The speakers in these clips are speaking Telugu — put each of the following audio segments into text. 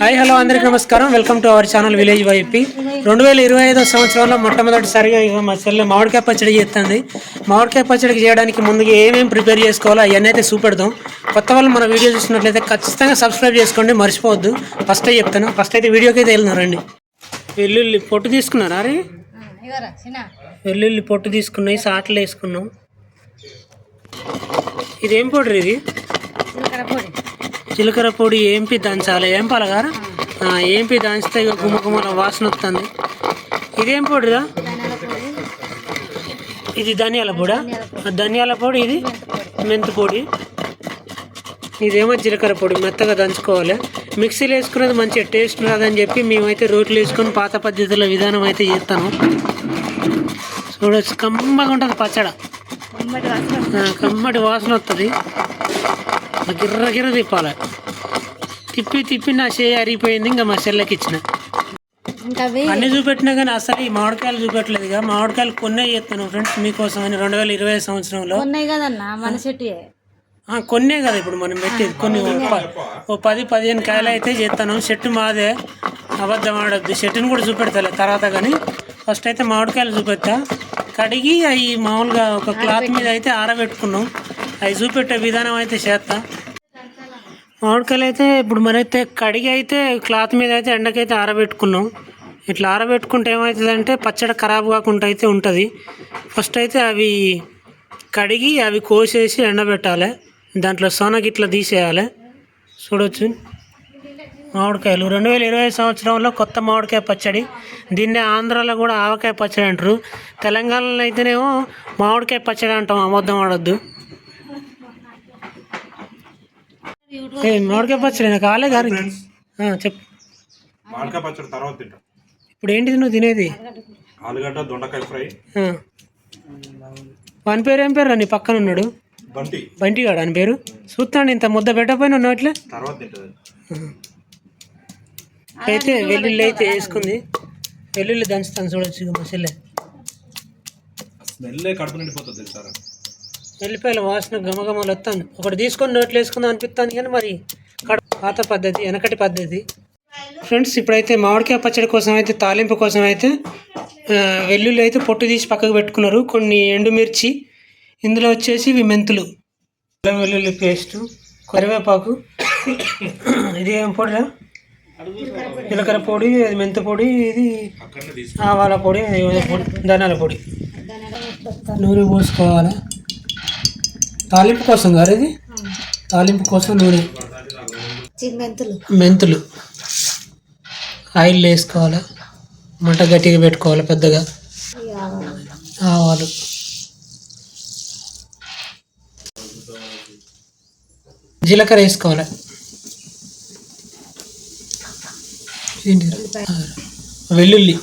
హాయ్ హలో అందరికీ నమస్కారం. Welcome to our channel village YP. 2025 సంవత్సరంలో మొట్టమొదటిసారిగా మా చెల్లె మామిడికాయ పచ్చడి చేస్తుంది. మామిడికాయ పచ్చడికి చేయడానికి ముందుగా ఏమేమి ప్రిపేర్ చేసుకోవాలో అవన్నీ అయితే చూపెడదాం. కొత్త వాళ్ళు మన వీడియో చూసినట్లయితే ఖచ్చితంగా సబ్స్క్రైబ్ చేసుకోండి, మర్చిపోవద్దు. ఫస్ట్ చెప్తాను. ఫస్ట్ అయితే వీడియోకి అయితే వెళ్తున్నారండి. వెల్లుల్లి పొట్టు తీసుకున్నారా? అరే వెల్లుల్లి పొట్టు తీసుకున్నాయి, సాట్లు వేసుకున్నాం. ఇదేం పౌడర్? ఇది జీలకర్ర పొడి ఏంపి దంచాలి. ఏంపాలి గారా? ఏంపి దంచితే ఇక గుమ్మగుమ్మల వాసన వస్తుంది. ఇదేం పొడిరా? ఇది ధనియాల పొడా? ధనియాల పొడి. ఇది మెంతి పొడి. ఇదేమో జీలకర్ర పొడి. మెత్తగా దంచుకోవాలి. మిక్సీలో వేసుకున్నది మంచిగా టేస్ట్ రాదని చెప్పి మేమైతే రోట్లు వేసుకొని పాత పద్ధతుల విధానం అయితే చేస్తాను. చూడవచ్చు, కమ్మగా ఉంటుంది పచ్చడి. కమ్మటి వాసన వస్తుంది. గిర్ర గిర్ర తిప్పాలి. తిప్పి తిప్పి నా చేయి అరిగిపోయింది. ఇంకా మా చెల్లెకి ఇచ్చిన అన్నీ చూపెట్టినా కానీ అసలు ఈ మామిడికాయలు చూపెట్టలేదు. ఇక మామిడికాయలు కొన్నే చేస్తాను ఫ్రెండ్స్ మీకోసం అని. 2025 సంవత్సరంలో కొన్నే కదా ఇప్పుడు మనం పెట్టేది. కొన్ని 10-15 కాయలు అయితే చేస్తాను. చెట్టు మాదే, అబద్ధం ఆడద్దు. చెట్టుని కూడా చూపెడతాలే తర్వాత. కానీ ఫస్ట్ అయితే మామిడికాయలు చూపెడతా. కడిగి అవి మామూలుగా ఒక క్లాత్ మీద అయితే ఆరబెట్టుకున్నాం. అవి చూపెట్టే విధానం అయితే చేస్తా. మామిడికాయలు అయితే ఇప్పుడు మరైతే కడిగి అయితే క్లాత్ మీద అయితే ఎండకైతే ఆరబెట్టుకున్నాం. ఇట్లా ఆరబెట్టుకుంటే ఏమవుతుందంటే పచ్చడి ఖరాబ్ కాకుండా అయితే ఉంటుంది. ఫస్ట్ అయితే అవి కడిగి అవి కోసేసి ఎండబెట్టాలి. దాంట్లో సొనకి ఇట్లా తీసేయాలి. చూడవచ్చు మామిడికాయలు 2025 సంవత్సరంలో కొత్త మామిడికాయ పచ్చడి. దీన్నే ఆంధ్రాలో కూడా ఆవకాయ పచ్చడి అంటారు. తెలంగాణలో అయితేనేమో మామిడికాయ పచ్చడి అంటాం. అబద్ధం ఆడొద్దు. మామిడికాయ పచ్చడి నాకు కాలే గారు. చెప్పు. మామిడికాయ పచ్చడి తర్వాత తింటాం. ఇప్పుడు ఏంటిది నువ్వు తినేది? ఆలుగడ్డ దొండకాయ ఫ్రై. వాని పేరు ఏం పేరు? నీ పక్కన ఉన్నాడు బంటి గాడు అని పేరు. చూస్తాను. ఇంత ముద్ద పెట్టకపోయినా ఉన్నావు ఇట్లా. అయితే వెల్లుల్లి అయితే వేసుకుంది. వెల్లుల్లి దంచుతాను. చూడొచ్చు మసలే స్మెల్ కడుపు నిండిపోతుంది సార్. వెల్లిపాయల వాసన గమగమలు వస్తాను. ఒకటి తీసుకొని నోట్లు వేసుకుందాం అనిపిస్తాను. కానీ మరి పాత పద్ధతి, వెనకటి పద్ధతి ఫ్రెండ్స్. ఇప్పుడైతే మామిడికాయ పచ్చడి కోసం అయితే తాలింపు కోసం అయితే వెల్లుల్లి అయితే పొట్టు తీసి పక్కకు పెట్టుకున్నారు. కొన్ని ఎండుమిర్చి, ఇందులో వచ్చేసి ఇవి మెంతులు, వెల్లుల్లి పేస్టు, కరివేపాకు. ఇది ఏం పొడిరా? జీలకర్ర పొడి, అది మెంతి పొడి, ఇది ఆవాల పొడి, ధనియాల పొడి. నూనె పోసుకోవాలి తాలింపు కోసం కాదు. ఇది తాలింపు కోసం నూనె, మెంతులు, ఆయిల్ వేసుకోవాలి. మంట గట్టిగా పెట్టుకోవాలి పెద్దగా. ఆవాలు, జీలకర్ర వేసుకోవాలి. వెల్లుల్లి,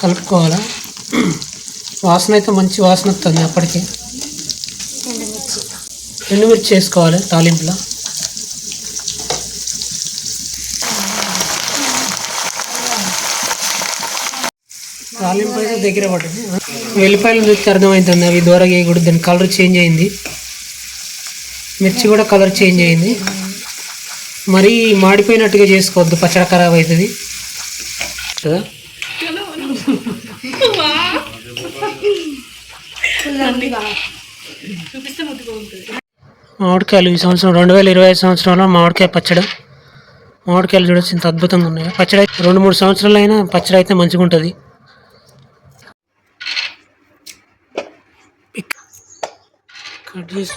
కలుపుకోవాలి. వాసన అయితే మంచి వాసన వస్తుంది. అప్పటికే ఎండుమిర్చి వేసుకోవాలి తాలింపులో. తాలింపు అయితే దగ్గర పడుతుంది. వెల్లిపాయలు చూస్తే అర్థమవుతుంది అవి దూరంగా వేయకూడదు. దాని కలర్ చేంజ్ అయింది. మిర్చి కూడా కలర్ చేంజ్ అయింది. మరీ మాడిపోయినట్టుగా చేసుకోవద్దు, పచ్చడి ఖరాబ్ అవుతుంది. మామిడికాయలు ఈ సంవత్సరం 2025 సంవత్సరంలో మామిడికాయ పచ్చడి. మామిడికాయలు చూడొచ్చు ఇంత అద్భుతంగా ఉన్నాయి. పచ్చడి అయితే 2-3 సంవత్సరాలు అయినా పచ్చడి అయితే మంచిగా ఉంటుంది. కట్ చేసి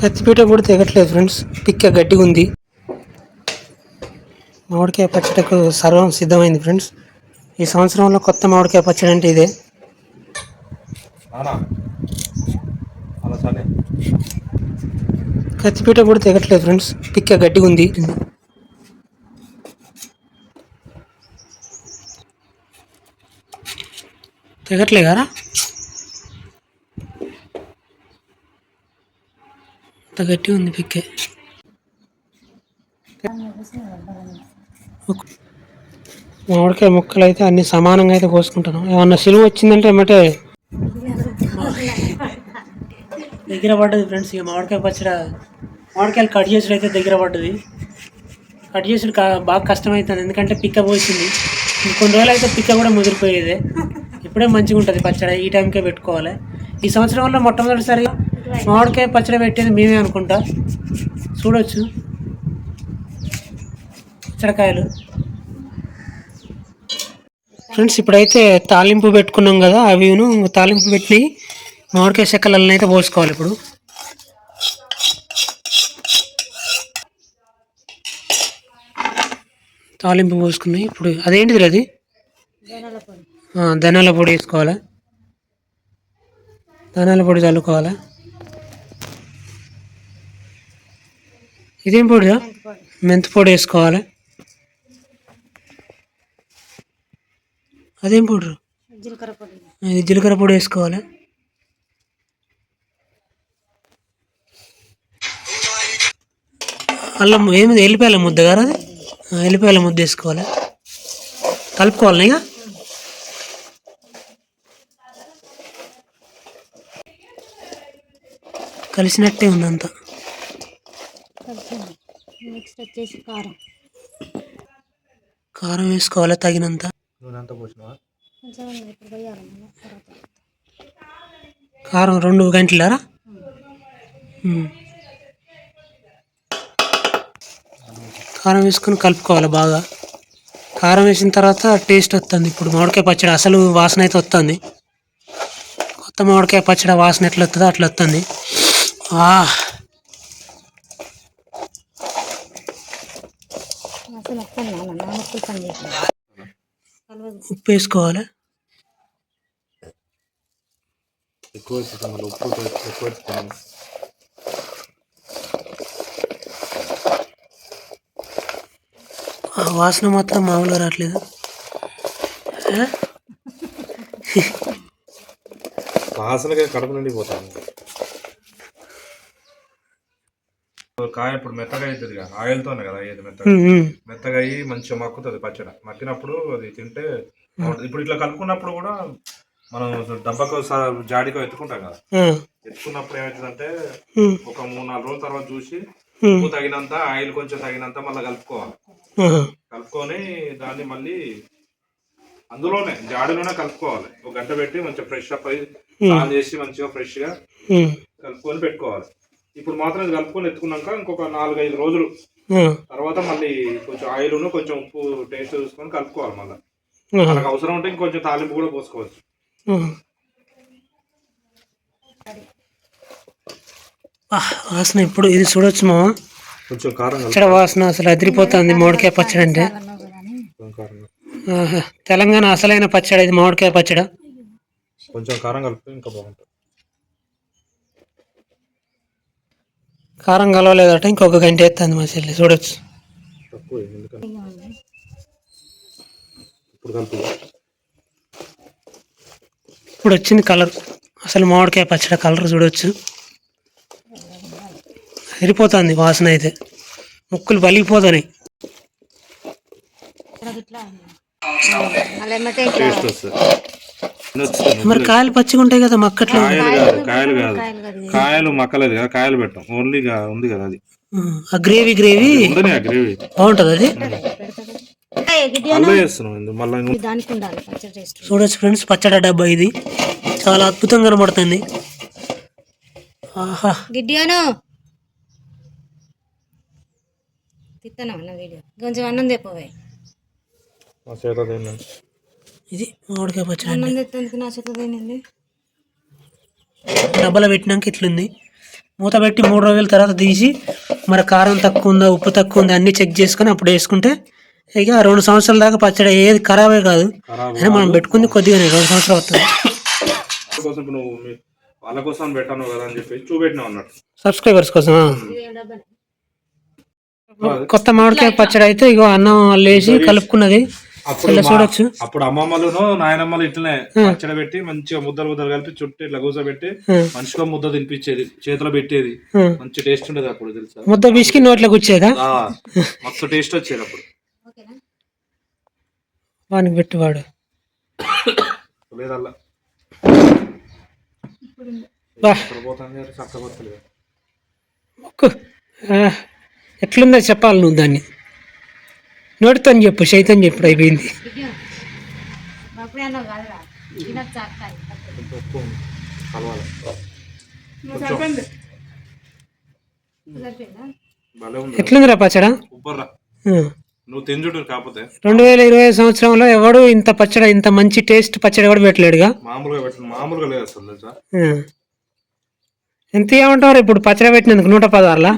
కత్తిపీట కూడా తెగట్లేదు ఫ్రెండ్స్. పిక్క గట్టిగా ఉంది. మామిడికాయ పచ్చడికి సర్వం సిద్ధమైంది ఫ్రెండ్స్. ఈ సంవత్సరంలో కొత్త మామిడికాయ పచ్చడి అంటే ఇదే. కత్తిపీట కూడా తెగట్లేదు ఫ్రెండ్స్. పిక్క గట్టిగా ఉంది. తెగట్లే కదా? అంత గట్టిగా ఉంది పిక్కే. మామిడికాయ ముక్కలు అయితే అన్ని సమానంగా అయితే కోసుకుంటాను. ఏమన్నా సిలువ వచ్చిందంటే ఏమంటే దగ్గర పడ్డది ఫ్రెండ్స్. ఇక మామిడికాయ పచ్చడి మామిడికాయలు కట్ చేసుడు అయితే దగ్గర పడ్డది. కట్ చేసుడు బాగా కష్టమవుతుంది, ఎందుకంటే పిక్క పోసింది. ఇంకొన్ని రోజులు అయితే పిక్క కూడా ముదిరిపోయేదే. ఇప్పుడే మంచిగా ఉంటుంది పచ్చడి, ఈ టైంకే పెట్టుకోవాలి. ఈ సంవత్సరం వల్ల మొట్టమొదటిసారి మామిడికాయ పచ్చడి పెట్టేది మేమే అనుకుంటా. చూడొచ్చు పచ్చడికాయలు ఫ్రెండ్స్. ఇప్పుడైతే తాలింపు పెట్టుకున్నాం కదా, అవిను తాలింపు పెట్టి మామిడికాయ చెక్కలన్నీ అయితే పోసుకోవాలి. ఇప్పుడు తాలింపు పోసుకున్నాయి. ఇప్పుడు అదేంటిది అది ధనియాల పొడి వేసుకోవాలి. ధనియాల పొడి చల్లుకోవాలి. ఇదేం పొడి? మెంతి పొడి వేసుకోవాలి. అదేం పౌడర్? ఇది జీలకర్ర పొడి వేసుకోవాలి. అల్లం ఏమి ఎల్లిపాయల ముద్ద కదా, అది ఎల్లిపాయల ముద్ద వేసుకోవాలి. కలుపుకోవాలి. ఇక కలిసినట్టే ఉందంతా. నెక్స్ట్ వచ్చేసి కారం. కారం వేసుకోవాలి తగినంత. కారం 2 గంటలారా? కారం వేసుకొని కలుపుకోవాలి బాగా. కారం వేసిన తర్వాత టేస్ట్ వస్తుంది. ఇప్పుడు మామిడికాయ పచ్చడి అసలు వాసన అయితే వస్తుంది. కొత్త మామిడికాయ పచ్చడి వాసన ఎట్లా వస్తుందో అట్లా వస్తుంది. ఉప్పు వేసుకోవాలి. వాసన మాత్రం మామూలుగా రావట్లేదు. వాసనగా కడుపు నిండిపోతాను. కాయ ఇప్పుడు మెత్తగా అవుతుంది కదా, ఆయిల్తోనే కదా అయ్యేది. మెత్తగా అయ్యి మంచిగా మక్కుతుంది పచ్చడి. మక్కినప్పుడు అది తింటే ఇప్పుడు ఇట్లా కలుపుకున్నప్పుడు కూడా మనం డబ్బాకో జాడికో ఎత్తుకుంటాం కదా, ఎత్తుకున్నప్పుడు ఏమవుతుందంటే ఒక 3-4 రోజుల తర్వాత చూసి ఉప్పు తగినంత, ఆయిల్ కొంచెం తగినంత మళ్ళీ కలుపుకోవాలి. కలుపుకొని దాన్ని మళ్ళీ అందులోనే జాడిలోనే కలుపుకోవాలి. ఒక గంట పెట్టి మంచిగా ఫ్రెష్ అప్ అయ్యి స్నానం చేసి మంచిగా ఫ్రెష్ గా కలుపుకొని పెట్టుకోవాలి. ఇప్పుడు మాత్రం ఇది కలుపుకొని ఎత్తుకున్నాక ఇంకొక 4-5 రోజులు తర్వాత మళ్ళీ కొంచెం ఆయిల్ కొంచెం ఉప్పు టేస్ట్ చూసుకొని కలుపుకోవాలి. మళ్ళీ మనకు అవసరం ఉంటే ఇంకొంచెం తాలింపు కూడా పోసుకోవచ్చు. వాసన ఇప్పుడు ఇది చూడొచ్చు మా కొంచెం కారం పచ్చడి వాసన అసలు అదిరిపోతుంది. మామిడికాయ పచ్చడి అంటే తెలంగాణ అసలైన పచ్చడి ఇది, మామిడికాయ పచ్చడి. కొంచెం కారం కలిపి ఇంకా బాగుంటుంది. కారం కలవలేదట, ఇంకొక గంట ఎత్తుంది మా చెల్లి. చూడొచ్చు. ఇప్పుడు వచ్చింది కలర్. అసలు మామిడికాయ పచ్చడి కలర్ చూడొచ్చు. సరిపోతుంది వాసన అయితే, ముక్కులు పలిగిపోతున్నాయి. మరి కాయలు పచ్చిగా ఉంటాయి కదా మక్కట్లో. కాయలు కాదు, కాయలు మక్కలేదు కదా, కాయలు పెట్టాం. ఓన్లీ ఉంది కదా అది. ఆ గ్రేవీ గ్రేవీ బాగుంటుంది. అది చూడొచ్చు ఫ్రెండ్స్, పచ్చడి డబ్బా ఇది చాలా అద్భుతంగా కనబడుతుంది. ఆహా, కొంచెం అన్నం తెప్పవే. ఇది మామిడికాయ పచ్చడి. అన్నం తెత్తందుకు నా చేతదేనండి. డబ్బాలో పెట్టినాక ఇట్లుంది. మూత పెట్టి 3 రోజుల తర్వాత తీసి మరి కారం తక్కువ ఉందా, ఉప్పు తక్కువ ఉందా అన్నీ చెక్ చేసుకొని అప్పుడు వేసుకుంటే ఇక 2 సంవత్సరాల దాకా పచ్చడి ఏది ఖరాబే కాదు. అయినా మనం పెట్టుకుంది కొద్దిగానే 2 సంవత్సరాలు వస్తుంది. వాళ్ళ కోసం పెట్టాను కదా అని చెప్పి చూపెట్టినా అన్నట్టు, సబ్స్క్రైబర్స్ కోసం. కొత్త మామిడికాయ పచ్చడి అయితే ఇగో అన్నం లేసి కలుపుకున్నది చూడొచ్చు. అప్పుడు అమ్మమ్మలు నాయనమ్మలు ఇట్లనే పచ్చడి పెట్టి మంచిగా ముద్దలు కలిపి చుట్టూ ఇట్లా కూర్చోబెట్టి మంచిగా ముద్ద తినిపించేది, చేతిలో పెట్టేది. మంచి టేస్ట్ ఉండేది అప్పుడు తెలుసా. ముద్ద బిస్కి నోట్లో కూర్చేదా, మస్తు టేస్ట్ వచ్చేది అప్పుడు. వానికి పెట్టువాడు లేదల్లా బా చక్కబోతలేదు. మొక్కు. ఎట్లుందో చెప్పాలి నువ్వు దాన్ని నోటితో చెప్పు చైతన్యం చెప్పుడు అయిపోయింది. అప్పుడే అన్నావు కదరా తినచ్చు అక్క కలవాలి. సరిపోయిందా? భలే ఉంది. ఎట్లుందిరా పచ్చడా? సూపర్రా. నువ్వు తింజుడు కాకపోతే 2020 సంవత్సరంలో ఎవడు ఇంత పచ్చడి ఇంత మంచి టేస్ట్ పచ్చడి కూడా పెట్టలేడుగా. మామూలుగా లేదు అసలు తెలుసా. ఎంత ఏమంటారు ఇప్పుడు పచ్చడి పెట్టినందుకు 116లా?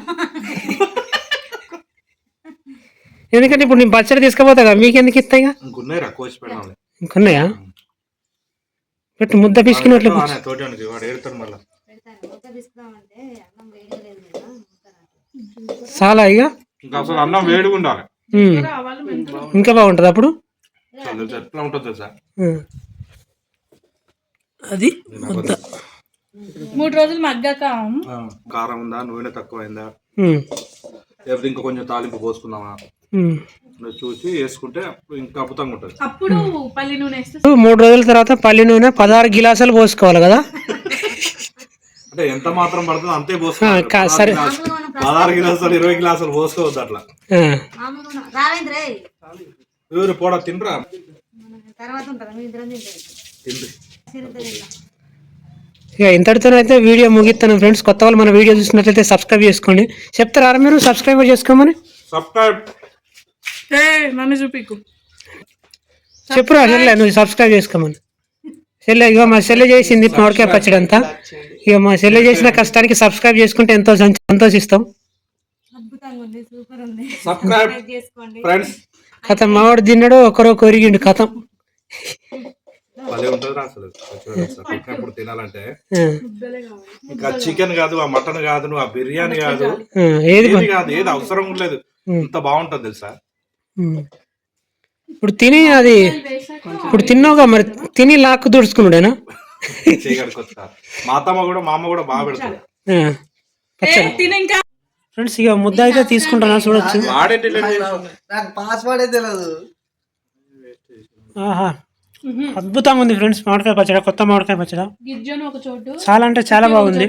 ఎందుకంటే ఇప్పుడు నేను పచ్చడి తీసుకుపోతా మీకెందుకు ఇస్తాయిగా? ఇంకున్నాయిరా కోసి పెట్టాలి. ఇంకున్నాయా? పెట్టు ముద్ద పిసికినట్లు తోటానికి వాడు ఏడుతాడు మళ్ళీ. తీసుకురామంటే అన్నం వేడిగా లేదు కదా చాలా ఇక ఇంకా అసలు అన్నం వేడిగా ఉండాలి. ఇంకా బాగుంటుంది అప్పుడు. ఎట్లా ఉంటుంది తెలుసా? అది ముద్ద 3 రోజులు మగ్గాక కారం ఉందా, నూనె తక్కువైందా, లేకపోతే ఇంకా కొంచెం తాలింపు పోసుకుందామా చూసి వేసుకుంటే ఇంకా అద్భుతంగా ఉంటుంది. అప్పుడు పల్లి నూనె వేస్తే 3 రోజుల తర్వాత పల్లి నూనె 16 గిలాసులు పోసుకోవాలి కదా. అంటే ఎంత మాత్రం పడుతుందో అంతే పోసుకోవాలి. 16 గిలాసులు 20 గిలాసులు పోసుకోవద్దు అట్లా. మామూలుగా రావేంద్రే ఎవరు పోడా తినరా తర్వాత ఉంటుందా మీ ఇద్దరం తిండ్రి. ఇక ఇంతటితోనైతే వీడియో ముగిస్తాను ఫ్రెండ్స్. కొత్త వాళ్ళు మన వీడియో చూసినట్లయితే సబ్స్క్రైబ్ చేసుకోండి. చెప్తారా మీరు సబ్స్క్రైబర్ చేసుకోమని? సబ్స్క్రైబ్ నన్ను చూపికు చెప్పురా చెల్లె నువ్వు సబ్స్క్రైబ్ చేసుకోమని. చెల్లె ఇక మా చెల్లె చేసింది మామిడికాయ పచ్చడి అంతా. ఇక మా చెల్లె చేసిన కష్టానికి సబ్స్క్రైబ్ చేసుకుంటే ఎంతో సంతోషిస్తాం. అద్భుతంగా ఉంది సూపర్ ఉంది సబ్స్క్రైబ్ చేసుకోండి ఫ్రెండ్స్. కథం మామిడి తిన్నాడు ఒకరో కొరిగిండు కథం. భలే ఉంటుంది అసలు పెట్టినప్పుడు తినాలంటే. ఇంకా చికెన్ కాదు, ఆ మటన్ కాదు, ఆ బిర్యానీ కాదు, ఏది కాదు, ఏది అవసరం లేదు. ఇంత బాగుంటుంది తెలుసా. ఇప్పుడు తిని అది ఇప్పుడు తిన్నావుగా మరి తిని లాక్కు దుడుచుకున్నాడేనా? చేయగలుగుతా. మా అత్తమ్మ కూడా మా అమ్మ కూడా బాగా పెడతారు పచ్చడి. ఫ్రెండ్స్ ఇక ముద్ద అయితే తీసుకుంటానా చూడొచ్చు. ఆహా అద్భుతంగా ఉంది ఫ్రెండ్స్ మామిడికాయ పచ్చడి. కొత్త మామిడికాయ పచ్చడి చాలా అంటే చాలా బాగుంది.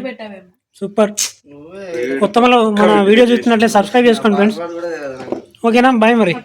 సూపర్. కొత్త మన వీడియో చూస్తున్నట్లే సబ్స్క్రైబ్ చేసుకోండి ఫ్రెండ్స్. ఓకేనా? బాయ్ మరి.